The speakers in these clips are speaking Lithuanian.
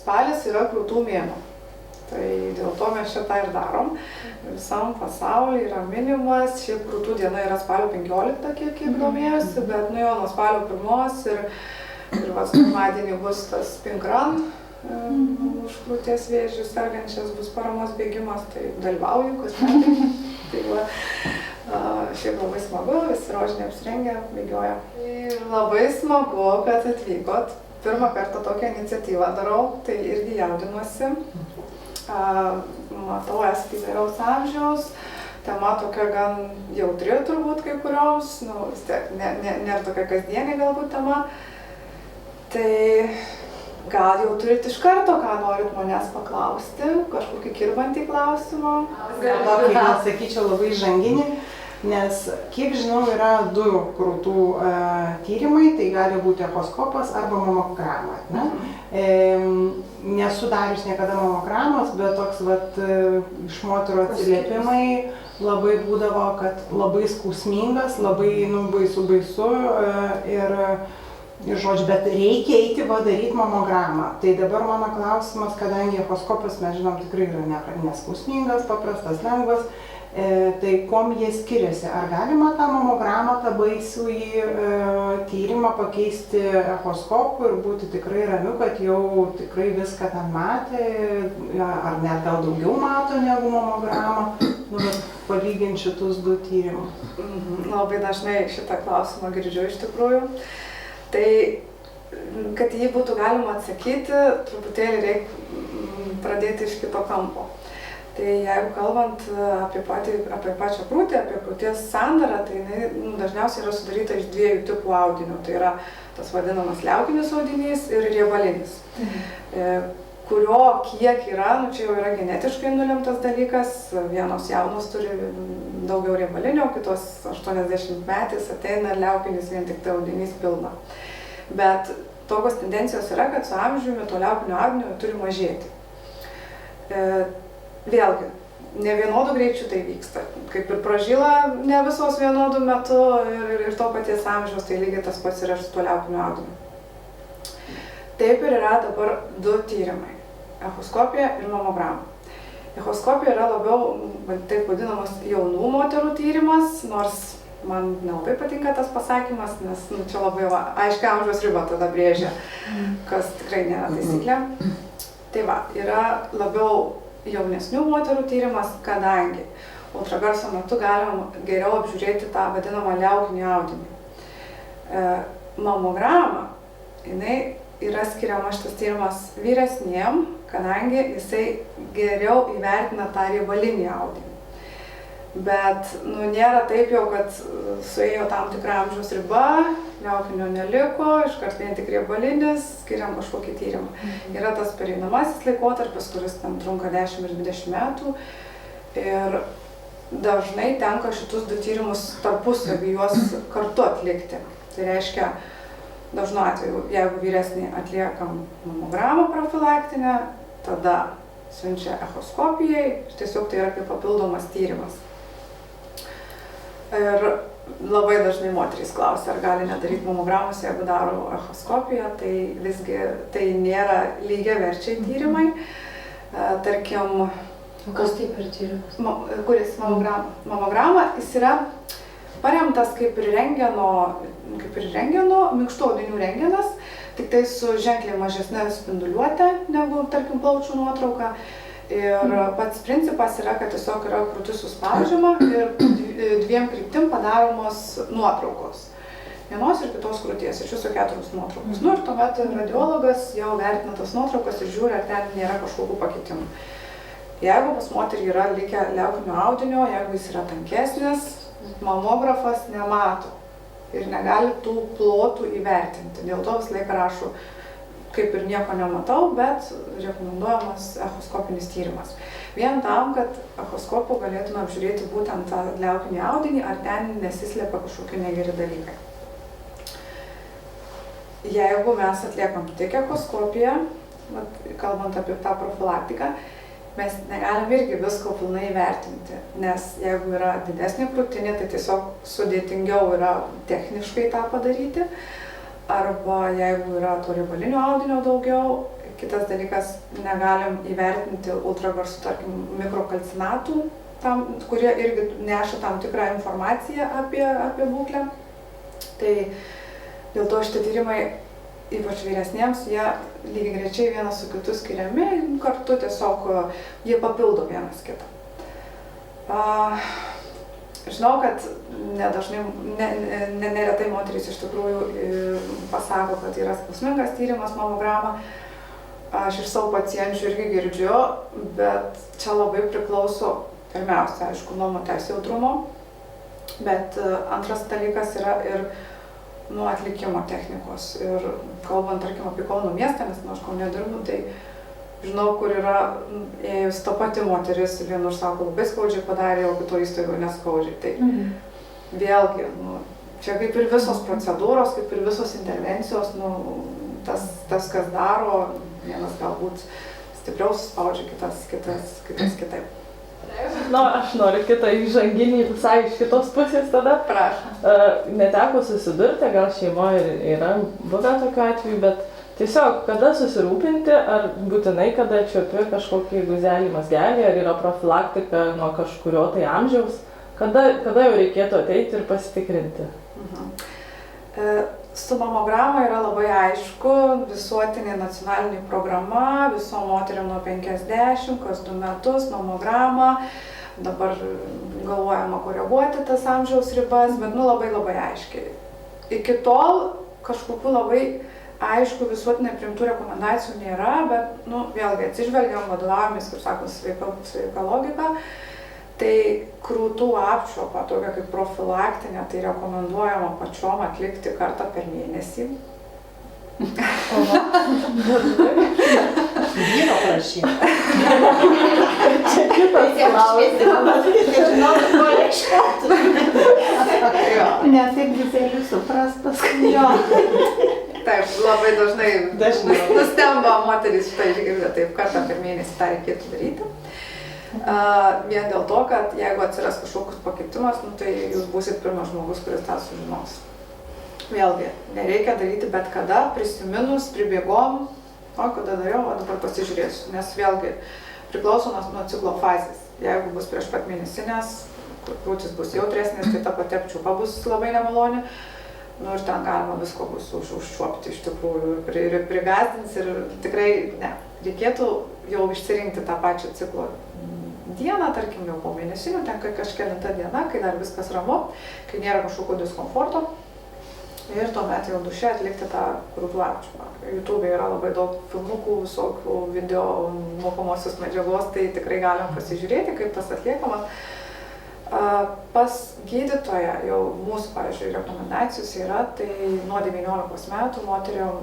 spalis yra krūtų mėnuo. Tai dėl to mes šitą ir darom. Visam pasaulyje yra minimas, šiaip krūtų diena yra spalio 15, kiek domėjusi, bet nu jo nuo spalio 1 ir vas pirmadienį bus tas Pink Run, už krūties vėžių sergančias bus paramos bėgimas, tai dalyvauju kasmet. Tai va, šiaip labai smagu, visi rožinį apsirengę, bėgioja. Tai labai smagu, kad atvykot. Pirmą kartą tokią iniciatyvą darau, tai irgi jaudinuosi. Matau, esate įvairaus amžiaus, tema tokia gan jautri turbūt kai kurioms, nu, vis tiek, nėra tokia kasdienė galbūt tema. Tai gal jau turit iš karto, ką norit manęs paklausti, kažkokį kirbantį klausimą? Gal sakyčiau labai žanginį, nes kiek žinau yra 2 krūtų tyrimai, tai gali būti echoskopas arba mamograma. Nesu darius niekada mamogramos, bet toks vat, iš moterų atsiliepimai labai būdavo, kad labai skausmingas, labai baisu ir žodžiu, bet reikia eiti daryti mamogramą. Tai dabar mano klausimas, kadangi echoskopas, mes žinom, tikrai yra neskausmingas, paprastas, lengvas, tai kuom jie skiriasi? Ar galima tą mamogramą, tą baisų tyrimą pakeisti echoskopu ir būti tikrai ramiu, kad jau tikrai viską ten matė, ar net gal daugiau mato negu mamogramą, palyginti šitus 2 tyrimus? Labai dažnai šitą klausimą girdžiu iš tikrųjų. Tai, kad jį būtų galima atsakyti, truputėlį reikia pradėti iš kito kampo. Tai jeigu kalbant apie pačią krūtį, apie krūties sandarą, tai jinai dažniausiai yra sudaryta iš 2 tipų audinių. Tai yra tas vadinamas liaukinis audinys ir riebalinis. Kurio kiek yra, čia jau yra genetiškai nulemtas dalykas. Vienos jaunos turi daugiau riebalinio, kitos 80-metės ateina liaukinis vien tik tai audinys pilna. Bet tokios tendencijos yra, kad su amžiumi to liaukinio audinio turi mažėti. Vėlgi, ne vienodų greičių tai vyksta. Kaip ir pražyla ne visos vienodų metu ir to paties amžiaus, tai lygiai tas pats yra su tuo liaukiniu audiniu. Taip ir yra dabar 2 tyrimai – echoskopija ir mamograma. Echoskopija yra labiau, taip vadinamas, jaunų moterų tyrimas, nors man nelabai patinka tas pasakymas, nes čia labai aiškiai amžiaus riba tada brėžia, kas tikrai nėra taisyklė. Tai va, yra labiau jaunesnių moterų tyrimas, kadangi ultragarso metu galima geriau apžiūrėti tą vadinamą liaukinį audinį. Mamograma, jinai yra skiriama šitas tyrimas vyresniem, kadangi jisai geriau įvertina tą riebalinį audinį. Bet nėra taip jau, kad suėjo tam tikra amžiaus riba, liaukinio neliko, iškart vien tik riebalinis, skiriam kažkokį tyrimą. Yra tas pereinamasis laikotarpis, kuris ten trunka 10 ir 20 metų. Ir dažnai tenka šitus 2 tyrimus tarpusavy juos kartu atlikti. Tai reiškia, dažnu atveju, jeigu vyresnį atliekam mamogramą profilaktinę, tada siunčia echoskopijai, tiesiog tai yra kaip papildomas tyrimas. Ir labai dažnai moterys klausia, ar gali nedaryti mamogramos, jeigu daro echoskopiją, tai visgi tai nėra lygiaverčiai tyrimai. Tarkim... Kas tai per tyrimas? Kuris mamograma, jis yra paremtas kaip ir rentgeno, minkštų audinių rentgenas, tik tai su ženkliai mažesne spinduliuote negu, tarkim, plaučių nuotrauka. Ir pats principas yra, kad tiesiog yra krūtis suspaudžiama ir 2 kryptim padaromos nuotraukos. Vienos ir kitos krūties, iš viso 4 nuotraukos. Ir tuomet radiologas jau vertina tas nuotraukas ir žiūri, ar ten nėra kažkokių pakitimų. Jeigu pas moterį yra likę liaukinio audinio, jeigu jis yra tankesnis, mamografas nemato ir negali tų plotų įvertinti. Dėl to visą laiką rašo, kaip ir nieko nematau, bet rekomenduojamas echoskopinis tyrimas. Vien tam, kad echoskopu galėtume apžiūrėti būtent tą liaukinį audinį, ar ten nesislėpia kažkokie negeri dalykai. Jeigu mes atliekam tik echoskopiją, kalbant apie tą profilaktiką, mes negalim irgi visko pilnai įvertinti, nes jeigu yra didesnė krūtinė, tai tiesiog sudėtingiau yra techniškai tą padaryti. Arba jeigu yra to riebalinio audinio daugiau, Kitas dalykas, negalim įvertinti ultragarsų, tarkim, mikrokalcinatų, kurie irgi neša tam tikrą informaciją apie būklę. Tai dėl to šitie tyrimai, ypač vyresniems, jie lygiai grečiai vienas su kitu skiriami, kartu tiesiog jie papildo vienas kitą. Žinau, kad neretai moterys iš tikrųjų pasako, kad yra skausmingas tyrimas mamograma. Aš iš savo pacienčių irgi girdžiu, bet čia labai priklauso pirmiausia, aišku, nuo moters jautrumo, bet antras dalykas yra ir nuo atlikimo technikos. Ir kalbant, tarkim, apie Kauno miestą, nes aš Kaune dirbu, tai žinau, kur yra ėjus ta pati moteris, vienur sako, labai skaudžiai padarė, o kito įstaigoje neskaudžiai. Tai vėlgi, čia kaip ir visos procedūros, kaip ir visos intervencijos, tas kas daro, vienas galbūt stipriau suspaudžia, kitas kitaip. Aš noriu kitą įžanginį visai iš kitos pusės tada. Prašom. Neteko susidurti, gal šeimoje yra buvę tokiu atveju, bet tiesiog kada susirūpinti, ar būtinai kada čiuopi kažkokį guzelį mazgelį, ar yra profilaktika nuo kažkurio tai amžiaus, kada jau reikėtų ateiti ir pasitikrinti. Su mamograma yra labai aišku, visuotinė nacionalinė programa, visom moteriam nuo 50, kas 2 metus, mamograma. Dabar galvojama koreguoti tas amžiaus ribas, bet labai aiškiai. Iki tol kažkokių labai aišku visuotinai priimtų rekomendacijų nėra, bet vėlgi atsižvelgiam, vadovaujamės, kaip sakoma, sveika logika. Tai krūtų apčiuopą, tokia kaip profilaktinė, tai rekomenduojama pačiom atlikti kartą per mėnesį. Vyro prašyti. Čia kitas klausimas. Ne taip Giselių suprastas. Taip, labai dažnai nustemba moterys šitą išgirdę, taip kartą per mėnesį tą reikėtų daryti. Vien dėl to, kad jeigu atsiras kažkoks pakitimas, tai jūs būsit pirmas žmogus, kuris tą sužinos. Vėlgi, nereikia daryti bet kada, prisiminus, pribėgom, kada dariau, o dabar pasižiūrėsiu, nes vėlgi priklauso nuo ciklo fazės. Jeigu bus prieš pat mėnesinės, krūtis bus jautresnės, tai ta pati apčiupa bus labai nemaloni. Ir ten galima visko bus užčiuopti iš tikrųjų ir prigazdins ir tikrai ne. Reikėtų jau išsirinkti tą pačią ciklo dieną, tarkim jau po mėnesinių, ten kažkelinta diena, kai dar viskas ramu, kai nėra kažkokio diskomforto. Ir tuomet jau duše atlikti tą krūtų apčiupą. YouTube yra labai daug filmukų, visokių video mokomosios medžiagos, tai tikrai galim pasižiūrėti, kaip tas atliekamas. Pas gydytoją jau mūsų, pavyzdžiui, rekomendacijos yra, tai nuo 19 metų moteriom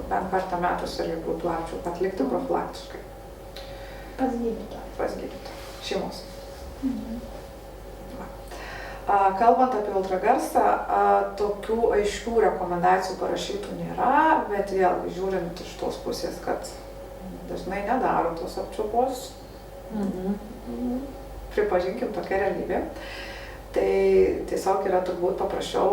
bent kartą metus irgi krūtų apčiupą atlikti profilaktiškai. Pas gydytoją. Pas gydytoją. Šeimos. Kalbant apie ultragarsą, tokių aiškių rekomendacijų parašytų nėra, bet vėlgi žiūrint iš tos pusės, kad dažnai nedaro tos apčiupos, pripažinkim tokia realybė, tai tiesiog yra turbūt paprasčiau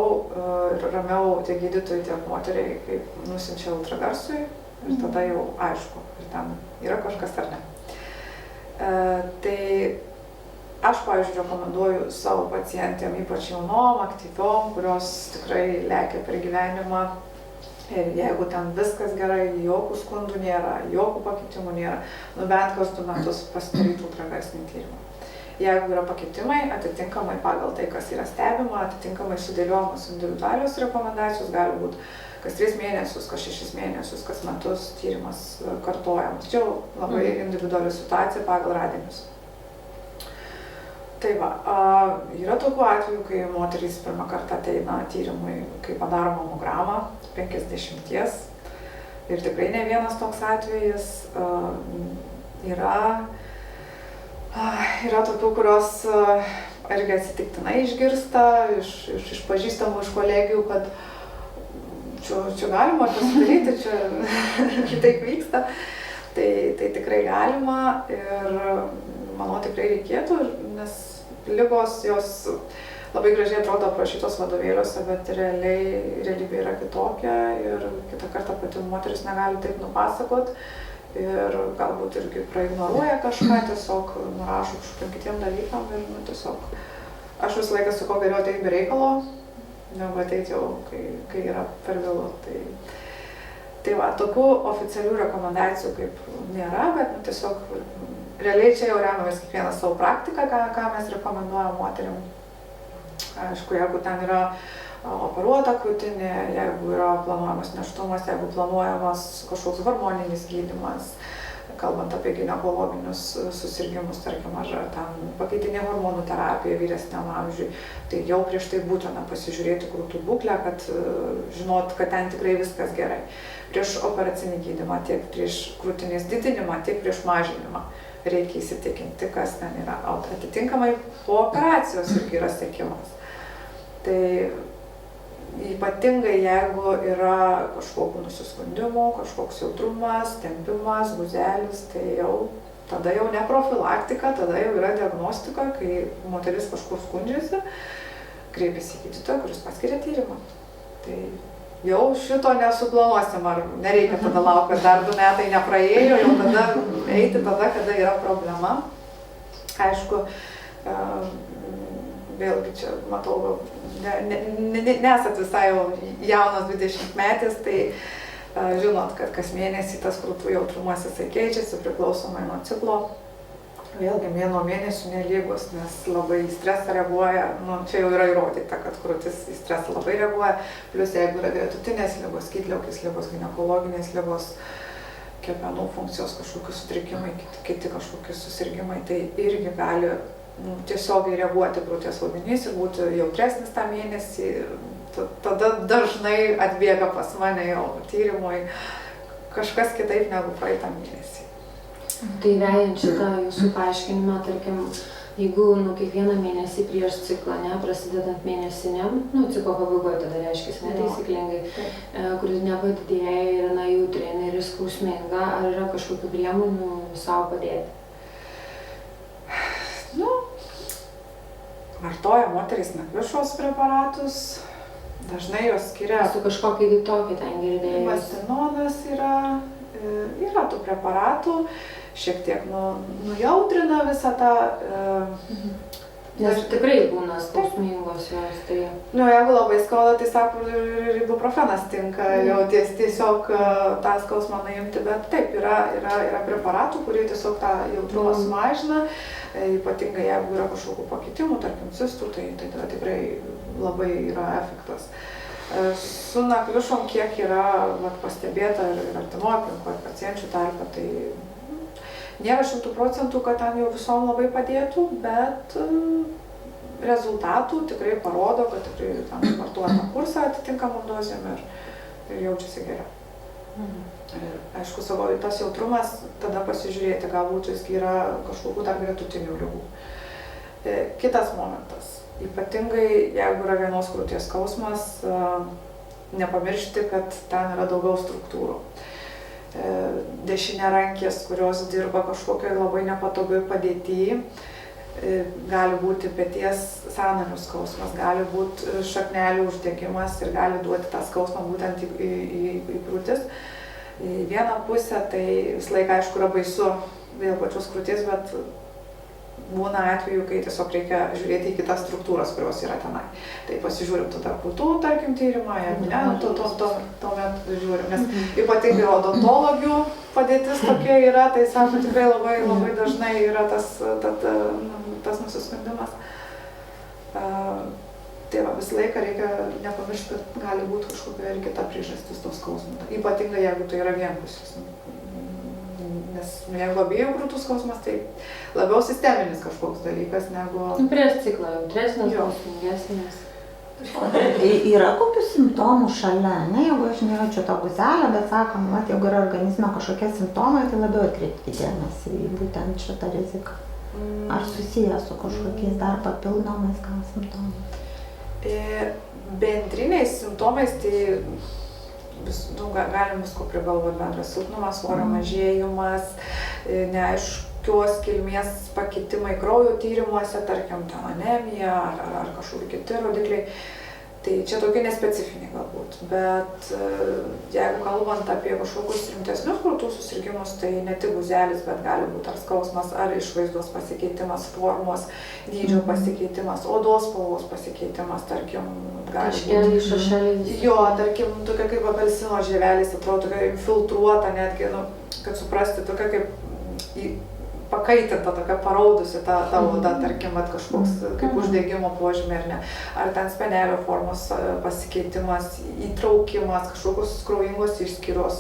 ir ramiau tiek gydytojai, tiek moteriai, kaip nusiunčia ultragarsui ir tada jau aišku, ar ten yra kažkas ar ne. Tai aš, pavyzdžiui, rekomenduoju savo pacientėm, ypač jaunom, aktyviom, kurios tikrai lekia per gyvenimą. Ir jeigu ten viskas gerai, jokių skundų nėra, jokių pakitimų nėra, bent kas 2 metus pasidaryti ultragarsinį tyrimą. Jeigu yra pakitimai, atitinkamai pagal tai, kas yra stebima, atitinkamai sudėliojamos individualios rekomendacijos, gali būti kas 3 mėnesius, kas 6 mėnesius, kas metus tyrimas kartojamas. Čia labai individuali situacija pagal radinius. Tai va, yra tokių atvejų, kai moterys pirmą kartą ateina tyrimui, kai padaro mamogramą, 50. Ir tikrai ne vienas toks atvejis. Yra tokių, kurios irgi atsitiktinai išgirsta iš pažįstamų, iš kolegijų, kad čia galima pasidaryti, čia kitaip vyksta. Tai tikrai galima ir manau tikrai reikėtų, nes ligos jos labai gražiai atrodo aprašytos vadovėliuose, bet realybė yra kitokia ir kitą kartą pati moteris negali taip nupasakot. ir galbūt irgi praignoruoja kažką, tiesiog nurašo kažkokiem kitiem dalykam ir tiesiog aš visą laiką sakau, geriau ateiti be reikalo, negu ateiti jau, kai yra per vėlu. Tai va, tokių oficialių rekomendacijų kaip nėra, bet tiesiog realiai čia jau remiamės kiekvieną savo praktiką, ką mes rekomenduojam moterim. Aišku, jeigu ten yra operuota krūtinė, jeigu yra planuojamas nėštumas, jeigu planuojamas kažkoks hormoninis gydymas, kalbant apie ginekologinius susirgimus, tarkim, ar ten pakaitinė hormonų terapija vyresniam amžiui, tai jau prieš tai būtina pasižiūrėti krūtų būklę, kad žinot, kad ten tikrai viskas gerai. Prieš operacinį gydymą, tiek prieš krūtinės didinimą, tiek prieš mažinimą reikia įsitikinti, kas ten yra. Atitinkamai po operacijos irgi yra sekimas. Tai ypatingai jeigu yra kažkokių nusiskundimų, kažkoks jautrumas, tempimas, guzelis, tai tada jau ne profilaktika, tada jau yra diagnostika, kai moteris kažkur skundžiasi, kreipiasi į gydytoją, kuris paskiria tyrimą. Tai jau šito nesuplanuosim, ar nereikia tada laukti, kad dar 2 metai nepraėjo, jau tada eiti tada, kada yra problema. Aišku, vėlgi čia matau, nesat visai jau jaunas 20 metės, tai žinot, kad kas mėnesį tas krūtų jautrumas jisai keičiasi priklausomai nuo ciklo. Vėlgi mėnuo mėnesių nelygus, nes labai į stresą reaguoja, čia jau yra įrodyta, kad krūtis į stresą labai reaguoja, plus jeigu yra gretutinės ligos, skydliaukės ligos, ginekologinės ligos, kepenų funkcijos kažkokie sutrikimai, kiti kažkokie susirgimai, tai irgi gali tiesiogiai reaguoti krūties audinys ir būti jautresnis tą mėnesį. Tada dažnai atbėga pas mane jau tyrimui kažkas kitaip negu praeitą mėnesį. Tai vejant šitą jūsų paaiškinimą, tarkim, jeigu kiekvieną mėnesį prieš ciklą, prasidedant mėnesiniam, ciklo pabaigoje tada reiškia, netaisyklingai, kuris nepadidėja ir jautri ir skausminga, ar yra kažkokių priemonių savo padėti? Vartoja moterys nakvišos preparatus, dažnai jos skiria... Su kažkokia kitokį ten girdėjus. Mastinonas yra tų preparatų, šiek tiek nujautrina visą tą... Nes tikrai būna skausmingos jos, tai... Jeigu labai skauda, tai sako, ir ibuprofenas tinka, jau tiesiog tą skausmą nuimti, bet taip, yra preparatų, kurie tiesiog tą jautrumą sumažina. Ypatingai jeigu yra kažkokių pakitimų, tarkim cistų, tai tada tikrai labai yra efektas. Su nakvišom kiek yra pastebėta ir artimoje aplinkoje, pacienčių tarpe, tai nėra 100%, kad ten jau visom labai padėtų, bet rezultatų tikrai parodo, kad tikrai ten vartoja tą kursą atitinkamom dozėm ir jaučiasi geriau. Ir, aišku, savo tas jautrumas, tada pasižiūrėti, galbūt visgi yra kažkokių dar gretutinių ligų. Kitas momentas, ypatingai jeigu yra vienos krūties skausmas, nepamiršti, kad ten yra daugiau struktūrų. Dešiniarankės, kurios dirba kažkokioj labai nepatogioj padėtyje, gali būti peties sąnarių skausmas, gali būti šaknelių uždegimas ir gali duoti tą skausmą būtent į krūtis. Į vieną pusę, tai visą laiką, aišku, yra baisu dėl pačios krūties, bet būna atveju, kai tiesiog reikia žiūrėti į kitas struktūras, kurios yra tenai. Tai pasižiūrim tada krūtų, tarkim, tyrimą, jeigu ne, tuomet žiūrim, nes ypatingai odontologių padėtis tokia yra, tai sako, tikrai labai dažnai yra tas nusiskundimas. Tai visą laiką reikia nepamiršti, kad gali būti kažkokia ir kita priežastis tos skausmo. Ypatingai jeigu tai yra vienpusis. Nes jeigu abiejų krūtų skausmas, tai labiau sisteminis kažkoks dalykas negu... Prieš ciklą jautresnis, skausmingesnis. Yra kokių simptomų šalia, ne? Jeigu aš nejaučiu to guzelio, bet sakom, jeigu yra organizme kažkokie simptomai, tai labiau atkreipti dėmesį į būtent šitą riziką. Ar susiję su kažkokiais dar papildomais gal simptomais? Bendriniais simptomais, tai galim visko prigalvoti, bendras silpnumas, svorio mažėjimas, neaiškios kilmės pakitimai kraujo tyrimuose, tarkim, ten anemija ar kažkokie kiti rodikliai. Tai čia tokie nespecifiniai galbūt, bet jeigu kalbant apie kažkokius rimtesnius krūtų susirgymus, tai ne tik guzelis, bet gali būti ar skausmas, ar išvaizdos pasikeitimas, formos, dydžio pasikeitimas, odos spalvos pasikeitimas, tarkim, gali Taškeliai, šašeliai. Jo, tarkim, tokia kaip apelsino žievelės, atrodo tokia infiltruota netgi, nu, kad suprasti, tokia kaip pakaitinta, tokia paraudusi ta oda, tarkim, kažkoks kaip uždegimo požymė ar ne. Ar ten spenelio formos pasikeitimas, įtraukimas, kažkokios kraujingos išskyros.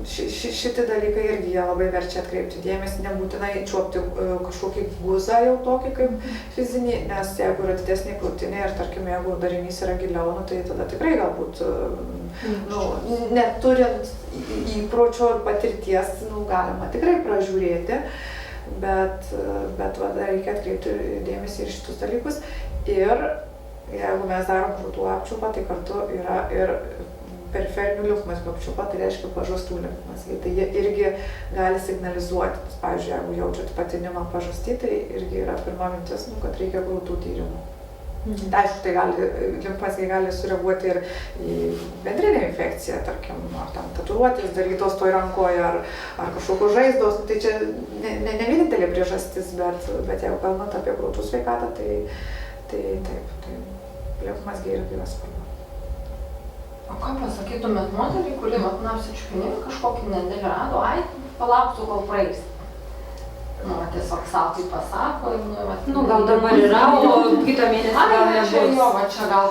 Šitie dalykai irgi jie labai verčia atkreipti dėmesį, nebūtinai čiuopti kažkokį guzą jau tokį kaip fizinį, nes jeigu yra didesnė krūtinė ir tarkim, jeigu darinys yra giliau, nu, tai tada tikrai galbūt, neturint įpročio ir patirties, galima tikrai pražiūrėti, bet reikia atkreipti dėmesį ir šitus dalykus. Ir jeigu mes darom krūtų apčiupą, tai kartu yra ir periferinių limfmazgių apčiupa, tai reiškia pažastų limfmazgiai. Tai jie irgi gali signalizuoti. Pavyzdžiui, jeigu jaučiat patinimą pažastį, tai irgi yra pirma mintis, kad reikia krūtų tyrimų. Aišku, tai limfmazgiai gali sureaguoti ir į bendrinę infekciją, tarkim, ar tam tatuiruotės darytos toj rankoje, ar kažkokios žaizdos. Tai čia ne vienintelė priežastis, bet jeigu kalbant apie krūtų sveikatą, tai taip, limfmazgiai irgi yra svarbu. O ką pasakytumėt moteriai, kuri apsičiupinėjo kažkokį nedėlį rado, palauksiu, kol praeis. Tiesiog savo tai pasako. Gal dabar yra, o kitą mėnesį gal nebus. Čia gal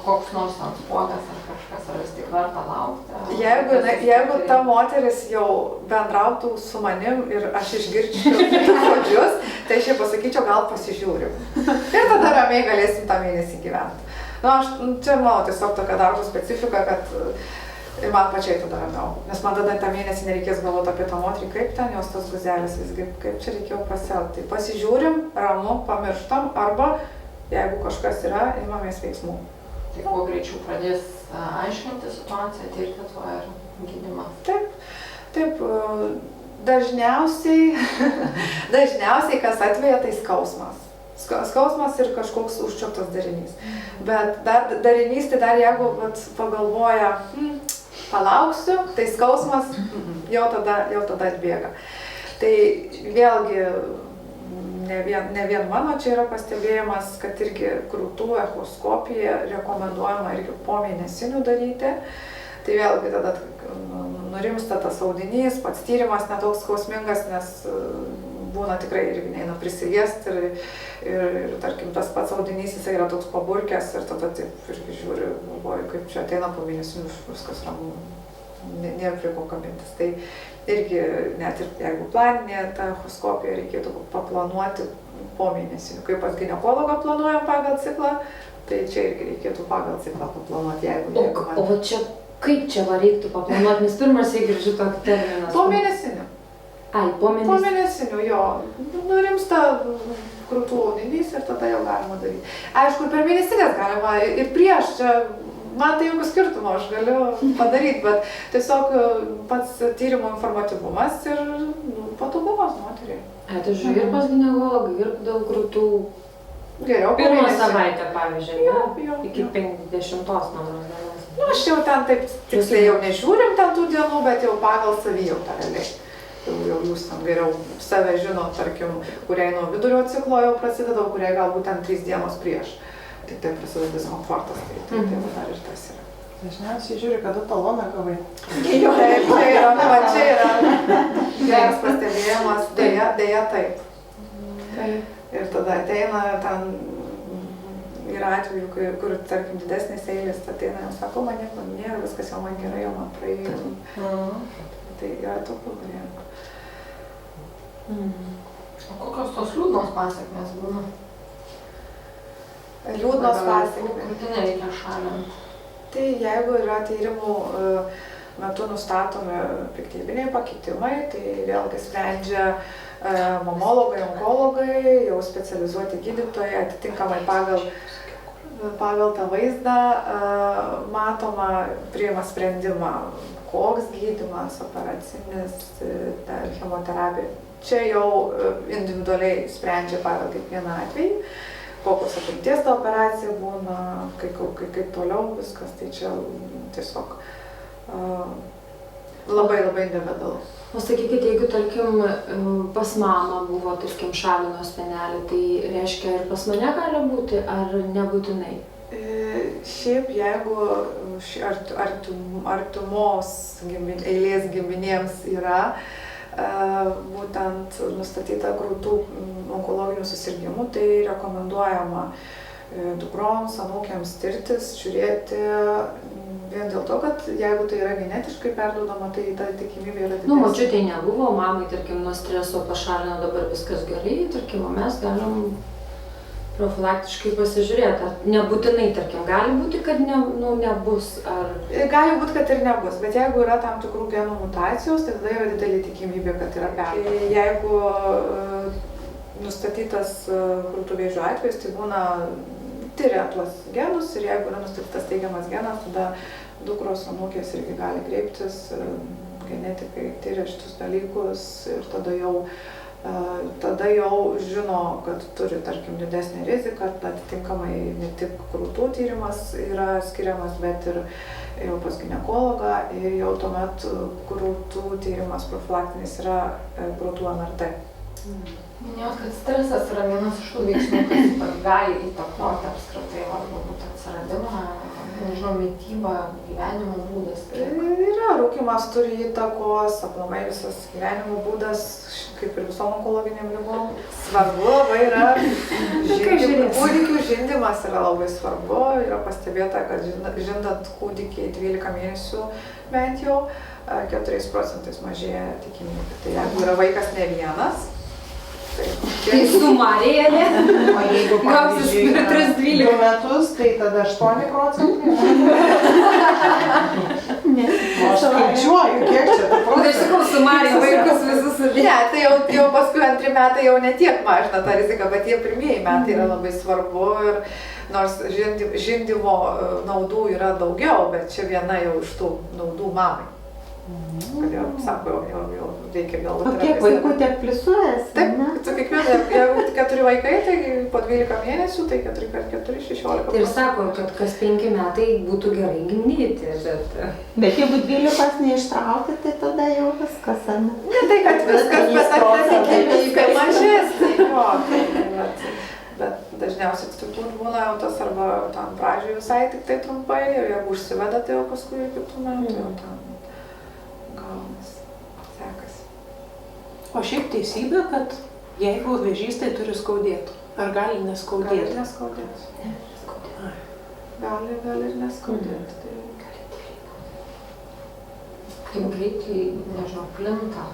koks nors spuogas ar kažkas, ar vis tik verta laukti. Jeigu ta moteris jau bendrautų su manim ir aš išgirčiau žodžius, tai aš jai pasakyčiau, gal pasižiūrim. Ir tada ramiai galėsim tą mėnesį gyventi. Aš čia manau tiesiog tokia darbo specifika, kad ir man pačiai tada ramiau. Nes man tada tą mėnesį nereikės galvoti apie tą moterį, kaip ten jos tas guzelis visgi, kaip čia reikėjo pasielgti. Tai pasižiūrim, ramu, pamirštam, arba jeigu kažkas yra, imamės veiksmų. Tai kuo greičiau pradės aiškinti situaciją, tirti tuo ir gydymą. Taip, dažniausiai kas atveja, tai skausmas. Skausmas ir kažkoks užčiuoptas darinys. Bet darinys, tai dar jeigu pagalvoja, palauksiu, tai skausmas jau tada atbėga. Tai vėlgi, ne vien mano čia yra pastebėjimas, kad irgi krūtų echoskopija rekomenduojama irgi po mėnesinių daryti. Tai vėlgi tada nurimsta tas audinys, pats tyrimas netoks skausmingas, nes būna tikrai irgi neina prisiliesti ir tarkim tas pats audinys, jisai yra toks paburkęs ir tada taip irgi žiūri, galvoju, kaip čia ateina po mėnesinių, viskas ramu, nėra prie ko kabintis. Tai irgi net ir jeigu planinė ta echoskopija, reikėtų paplanuoti po mėnesinių. Kaip pas ginekologą planuojam pagal ciklą, tai čia irgi reikėtų pagal ciklą paplanuoti, jeigu O va čia, kaip čia reiktų paplanuoti, nes pirmas girdžiu tokį terminą. Po mėnesinių. Po mėnesinių, jo. Nurimsta krūtų audinys ir tada jau galima daryti. Aišku, per mėnesinės galima ir prieš, čia man tai jokio skirtumo, aš galiu padaryti, bet tiesiog pats tyrimo informatyvumas ir patogumas moteriai. Tai žiūrėjau ir pas ginekologą, ir dėl krūtų. Geriau. Pirmą savaitę, pavyzdžiui, jo. Iki 50 dienos. Aš jau ten taip tiksliai jau nežiūrim ten tų dienų, bet jau pagal savijautą realiai. Jau jūs ten geriau save žinot, tarkim, kuriai nuo vidurio ciklo jau prasideda, kuriai galbūt ten 3 dienos prieš. Tik tai prasideda diskomfortas, tai dar ir tas yra. Dažniausiai žiūri, kada taloną gavai. Jo, čia yra geras pastebėjimas, dėja taip. Ir tada ateina ten, yra atvejų, kur, tarkim, didesnės eilės ateina, jiems sako, man nieko nėra, viskas jau man gerai, jau man praėjo. Tai yra tokių variantų. O kokios tos liūdnos pasiekmės būna? Liūdnos pasiekmės. Krūtinę reikia šalinti. Tai jeigu yra tyrimų metu nustatomi piktybiniai pakitimai, tai vėlgi sprendžia mamologai, onkologai, jau specializuoti gydytojai, atitinkamai pagal tą vaizdą matoma, priima sprendimą, koks gydymas, operacinis, chemoterapija. Čia jau individualiai sprendžia pagal kiekvieną atvejį, kokios apimties ta operacija būna, kaip toliau viskas, tai čia tiesiog labai individualu. O sakykit, jeigu, tarkim, pas mamą buvo, tarkim, šalino spenelį, tai reiškia ir pas mane gali būti, ar nebūtinai? Šiaip jeigu artimos eilės giminėms yra būtent nustatyta krūtų onkologinių susirgymų, tai rekomenduojama dukroms, anūkėms tirtis, žiūrėti vien dėl to, kad jeigu tai yra genetiškai perduodama, tai ta tikimybė yra didesnė. Močiutei nebuvo, mamai, tarkim, nuo streso pašalino, dabar viskas gerai, tarkim, mes galim profilaktiškai pasižiūrėti, ar nebūtinai, tarkim, gali būti, kad nebus, ar... Gali būti, kad ir nebus, bet jeigu yra tam tikrų genų mutacijos, tai tada yra didelė tikimybė, kad yra perduodama. Jeigu nustatytas krūtų vėžio atvejis, tai būna tyria tuos genus ir jeigu yra nustatytas teigiamas genas, tada dukros, anūkės irgi gali kreiptis, genetikai tyria šitus dalykus ir tada jau žino, kad turi, tarkim, didesnę riziką, atitinkamai ne tik krūtų tyrimas yra skiriamas, bet ir jau pas ginekologą ir jau tuomet krūtų tyrimas profilaktinis yra krūtų MRT. Minėjot, kad stresas yra vienas iš tų veiksnių, kas gali įtakoti apskritai, ar galbūt atsiradimą, nežinau, mitybą, gyvenimo būdas. Yra, rūkymas turi įtakos, aplamai visas gyvenimo būdas, kaip ir visom onkologiniam ligom. Svarbu labai yra, kūdikių žindymas yra labai svarbu, yra pastebėta, kad žindant kūdikį 12 mėnesių bent jau 4% mažėja tikimybė. Tai jeigu yra vaikas ne vienas, tai sumarėlė, Jeigu gausis per 3-12 metus, tai tada 8%. Aš skaičiuoju, kiek čia tų Tai sakau, sumarė vaikus visus ir... Ne, tai jau paskui antri metai jau netiek mažina tą riziką, bet tie pirmieji metai yra labai svarbu ir nors žindymo naudų yra daugiau, bet čia viena jau iš tų naudų mamai. Kad jau, sako, jau reikia galvoti. O kiek vaikų tiek pliusuojasi? Taip, su kiekvienu, jeigu 4 vaikai, tai po 12 mėnesių, tai 4 per 4, 16. Tai ir sako, kad kas 5 metai būtų gerai gimdyti, bet... Bet jeigu 12 neištraukti, tai tada jau viskas, ar ne? Ne tai, kad viskas, bet tikimybė mažesnė. Bet dažniausiai turbūt būna jau tas arba tam pradžioj visai tik tai trumpai, ir jeigu užsiveda, tai jau paskui kitų metų jau tam gaunas, sekasi. O šiaip teisybė, kad jeigu vėžys, tai turi skaudėti. Ar gali neskaudėti? Gali neskaudėti. Gali ir neskaudėti. Kaip greitai, nežinau, plinta.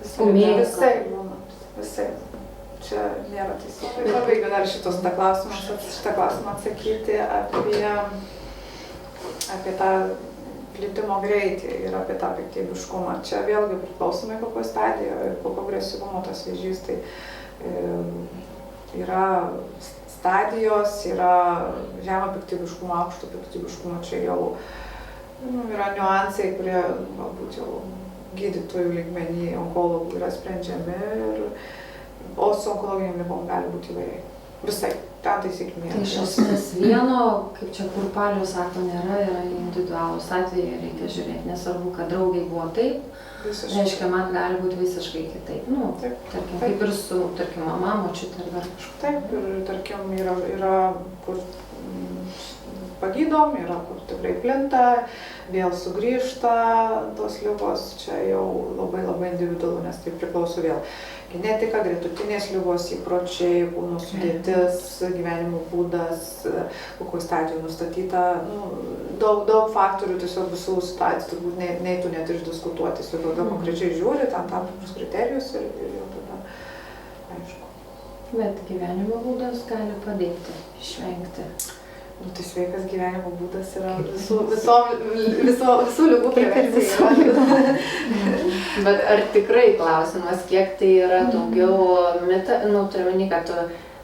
Visai būna. Visai. Čia nėra teisyklė. Labai dar šitą klausimą atsakyti apie tą plitimo greitį ir apie tą piktybiškumą. Čia vėlgi priklausomai kokio stadijoje ir kokio agresyvumo tas vėžys, tai yra stadijos, yra žemo piktybiškumo, aukšto piktybiškumo, čia jau yra niuansai, kurie galbūt jau gydytojų lygmenį, onkologų yra sprendžiami, o su onkologiniam ligom gali būti įvairiai. Visai, ten taisyklių nėra. Tai iš esmės vieno, kaip čia kurpalio sako, nėra, yra individualūs atvejai, reikia žiūrėti, nesvarbu, kad draugai buvo taip, reiškia, man gali būti visiškai kitaip. Nu, tarkim, kaip ir su, tarkim, mama, močiutė ar dar kažkur. Taip, ir tarkim, yra kur pagydom, yra kur tikrai plinta, vėl sugrįžta tos ligos, čia jau labai individualu, nes tai priklauso vėl genetika, gretutinės ligos, įpročiai, kūno sudėtis, gyvenimo būdas, kokioj stadijoj nustatyta, daug faktorių, tiesiog visų situacijų turbūt neitų net išdiskutuoti, su tada konkrečiai žiūri, tam tikrus kriterijus ir jau tada aišku. Bet gyvenimo būdas gali padėti išvengti. Tai sveikas gyvenimo būdas yra visų ligų prevencija. Bet ar tikrai klausimas, kiek tai yra daugiau mita, turiu omeny, kad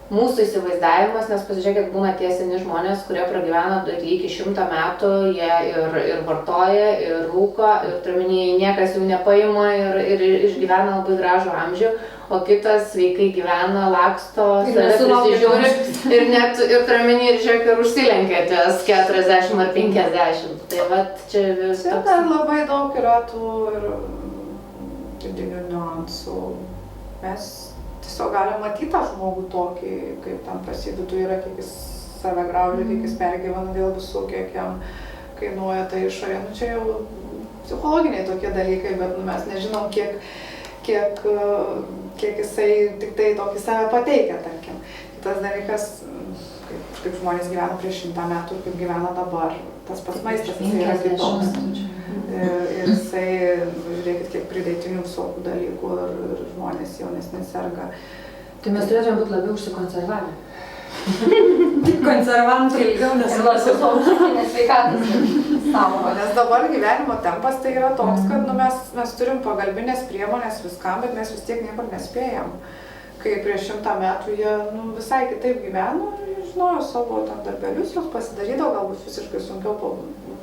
mūsų įsivaizdavimas, nes pasižiūrėkit, būna tie seni žmonės, kurie pragyvena iki 100 metų, jie ir vartoja, ir rūko, ir turiuomenyje niekas jų nepaima ir išgyvena labai gražų amžių, o kitas sveikai gyvena, laksto, save prisižiūri ir turiuomenyje ir žiūrėk ir užsilenkia ties 40 ar 50. Tai vat čia vis Čia toks. dar labai daug yra tų ir vidinių niuansų. Mes tiesiog galim matyti tą žmogų tokį, kaip ten prasidėtų yra, kiek jis save graužia, kiek jis pergyvena dėl visų, kiek jam kainuoja tai išorė. Nu, čia jau psichologiniai tokie dalykai, bet mes nežinom, kiek jisai tik tai tokį save pateikia, tarkim. Kitas dalykas, kaip žmonės gyveno prieš 100 metų ir kaip gyvena dabar. Tas pats maistas, jisai yra kitoks. Ir jisai, žiūrėkit, kiek pridėtinių visokių dalykų ir žmonės jaunesni serga. Tai mes turėtume būti labiau užsikonservavę. Konservantai ilgiau Ir labiau savo psichinės sveikatos savo. Nes dabar gyvenimo tempas tai yra toks, kad nu, mes turim pagalbinės priemonės viskam, bet mes vis tiek niekur nespėjam. Kai prieš 100 metų jie visai kitaip gyveno, žinojo savo darbelius, jos pasidarydavo, galbūt fiziškai sunkiau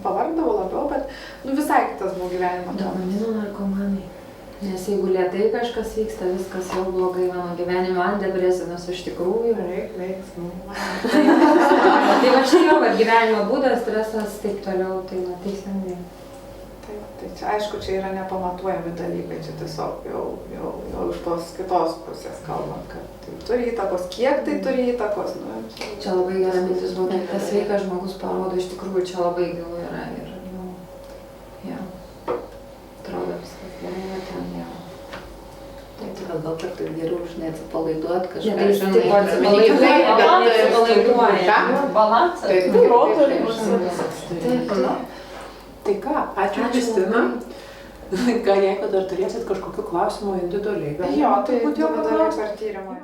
pavargdavo labiau, bet visai kitas buvo gyvenimo tempas. Dopamino narkomanai. Nes jeigu lėtai kažkas vyksta, viskas jau blogai mano gyvenime, man depresinas iš tikrųjų. Reik veiksmų. Tai va čia jau, kad gyvenimo būdas, stresas, taip toliau, tai va teisingai. Taip, tai čia aišku, čia yra nepamatuojami dalykai, čia tiesiog jau iš tos kitos pusės kalbant, kad tai turi įtakos, kiek tai turi įtakos. Čia labai gera mintis buvo, kad tas sveikas žmogus parodo, iš tikrųjų čia labai gilu yra ir, atrodo viskas gerai, ten jau. Taip, gal kartais geriau už neatsipalaiduot kažką. Ne, tai tipo atsipalaiduoja. Balansas. Taip. Tai ką, ačiū Kristina. Gal jeigu dar turėsit kažkokių klausimų individualiai. Jo, tai būtų jau per tyrimą.